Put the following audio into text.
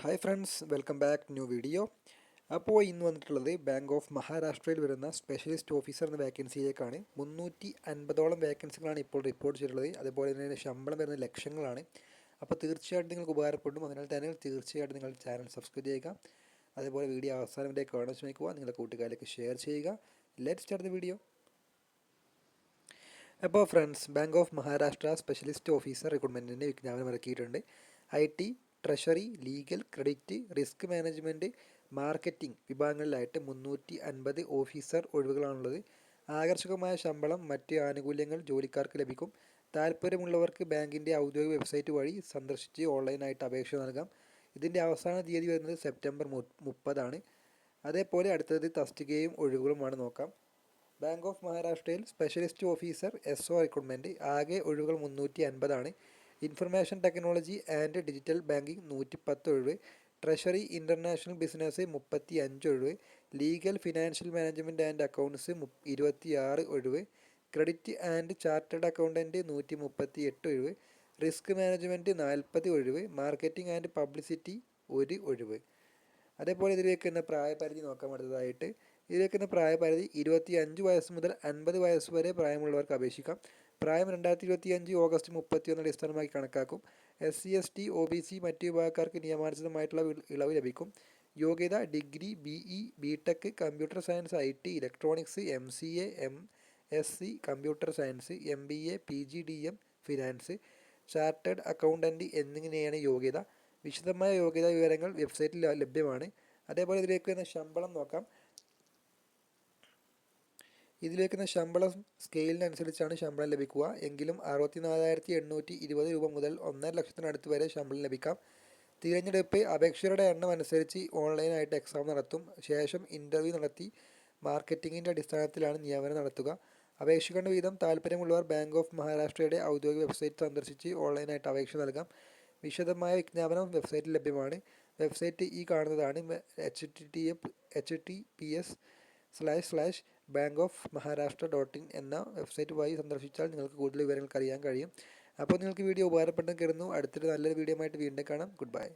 Hi friends, welcome back new video. അപ്പോൾ ഇന്ന് വന്നിട്ടുള്ളത് ബാങ്ക് ഓഫ് മഹാരാഷ്ട്രയിൽ വരുന്ന സ്പെഷ്യലിസ്റ്റ് ഓഫീസർ എന്ന വേക്കൻസിയിലേക്കാണ്. 350ഓളം വേക്കൻസികളാണ് ഇപ്പോൾ റിപ്പോർട്ട് ചെയ്തിട്ടുള്ളത്. അതുപോലെ തന്നെ ശമ്പളം വരുന്ന ലക്ഷങ്ങളാണ്. അപ്പോൾ തീർച്ചയായിട്ടും നിങ്ങൾക്ക് ഉപകാരപ്പെടും. അതിനാൽ തന്നെ തീർച്ചയായിട്ടും നിങ്ങൾ ചാനൽ സബ്സ്ക്രൈബ് ചെയ്യുക. അതേപോലെ വീഡിയോ അവസാനം വരെ കാണാൻ ശ്രമിക്കുക. നിങ്ങളുടെ കൂട്ടുകാരിലേക്ക് ഷെയർ ചെയ്യുക. Let's start the video. അപ്പോൾ friends, bank of Maharashtra specialist officer റിക്രൂട്ട്മെൻറ്റിൻ്റെ വിജ്ഞാപനം ഇറക്കിയിട്ടുണ്ട്. IT, treasury, legal, credit, risk management, marketing വിഭാഗങ്ങളിലായിട്ട് 350 ഓഫീസർ ഒഴിവുകളാണുള്ളത്. ആകർഷകമായ ശമ്പളം, മറ്റ് ആനുകൂല്യങ്ങൾ ജോലിക്കാർക്ക് ലഭിക്കും. താല്പര്യമുള്ളവർക്ക് ബാങ്കിൻ്റെ ഔദ്യോഗിക വെബ്സൈറ്റ് വഴി സന്ദർശിച്ച് ഓൺലൈനായിട്ട് അപേക്ഷ നൽകാം. ഇതിൻ്റെ അവസാന തീയതി വരുന്നത് സെപ്റ്റംബർ 30 അതേപോലെ അടുത്തത് തസ്തികയും ഒഴിവുകളുമാണ് നോക്കാം. ബാങ്ക് ഓഫ് മഹാരാഷ്ട്രയിൽ സ്പെഷ്യലിസ്റ്റ് ഓഫീസർ SO റിക്രൂട്ട്മെൻറ്റ്. ആകെ ഒഴിവുകൾ 350. Information technology and digital banking 110 ഒഴിവ്. ട്രഷറി ഇൻ്റർനാഷണൽ ബിസിനസ് 35 ഒഴിവ്. Legal financial management and accounts 26 ഒഴിവ്. ക്രെഡിറ്റ് ആൻഡ് ചാർട്ടേഡ് അക്കൗണ്ടൻറ്റ് 138 ഒഴിവ്. റിസ്ക് മാനേജ്മെൻറ്റ് 40 ഒഴിവ്. മാർക്കറ്റിംഗ് ആൻഡ് പബ്ലിസിറ്റി 1 ഒഴിവ്. അതേപോലെ ഇതിൽ വെക്കുന്ന പ്രായപരിധി നോക്കാം. അടുത്തതായിട്ട് ഇതിൽ വെക്കുന്ന പ്രായപരിധി 25 വയസ്സ് മുതൽ 50 വയസ്സ് വരെ പ്രായമുള്ളവർക്ക് അപേക്ഷിക്കാം. പ്രായം 2025 ഓഗസ്റ്റ് 31 അടിസ്ഥാനമാക്കി കണക്കാക്കും. SC ST OBC മറ്റ് വിഭാഗക്കാർക്ക് നിയമാനുസൃതമായിട്ടുള്ള ഇളവ് ലഭിക്കും. യോഗ്യത degree, BE, BTech, computer science, IT, electronics, MCA, MSc computer science, MBA, PGDM finance, chartered accountant എന്നിങ്ങനെയാണ് യോഗ്യത. വിശദമായ യോഗ്യതാ വിവരങ്ങൾ വെബ്സൈറ്റിൽ ലഭ്യമാണ്. അതേപോലെ ഇതിലേക്ക് വരുന്ന ശമ്പളം നോക്കാം. ഇതിലേക്കുന്ന ശമ്പളം സ്കെയിലിനനുസരിച്ചാണ് ശമ്പളം ലഭിക്കുക. എങ്കിലും 64,820 രൂപ മുതൽ 1,50,000 വരെ ശമ്പളം ലഭിക്കാം. തിരഞ്ഞെടുപ്പ് അപേക്ഷകരുടെ എണ്ണം അനുസരിച്ച് ഓൺലൈനായിട്ട് എക്സാം നടത്തും. ശേഷം ഇൻ്റർവ്യൂ നടത്തി മാർക്കറ്റിങ്ങിൻ്റെ അടിസ്ഥാനത്തിലാണ് നിയമനം നടത്തുക. അപേക്ഷിക്കേണ്ട വിധം താല്പര്യമുള്ളവർ ബാങ്ക് ഓഫ് മഹാരാഷ്ട്രയുടെ ഔദ്യോഗിക വെബ്സൈറ്റ് സന്ദർശിച്ച് ഓൺലൈനായിട്ട് അപേക്ഷ നൽകാം. വിശദമായ വിജ്ഞാപനം വെബ്സൈറ്റിൽ ലഭ്യമാണ്. വെബ്സൈറ്റ് ഈ കാണുന്നതാണ്. https://bankofmaharashtra.in എന്ന വെബ്സൈറ്റ് വഴി സന്ദർശിച്ചാൽ നിങ്ങൾക്ക് കൂടുതൽ വിവരങ്ങൾക്ക് അറിയാൻ കഴിയും. അപ്പോൾ നിങ്ങൾക്ക് വീഡിയോ ഉപകാരപ്പെട്ടെന്ന് കരുതുന്നു. അടുത്തൊരു നല്ലൊരു വീഡിയോ ആയിട്ട് വീണ്ടും കാണാം. Good bye.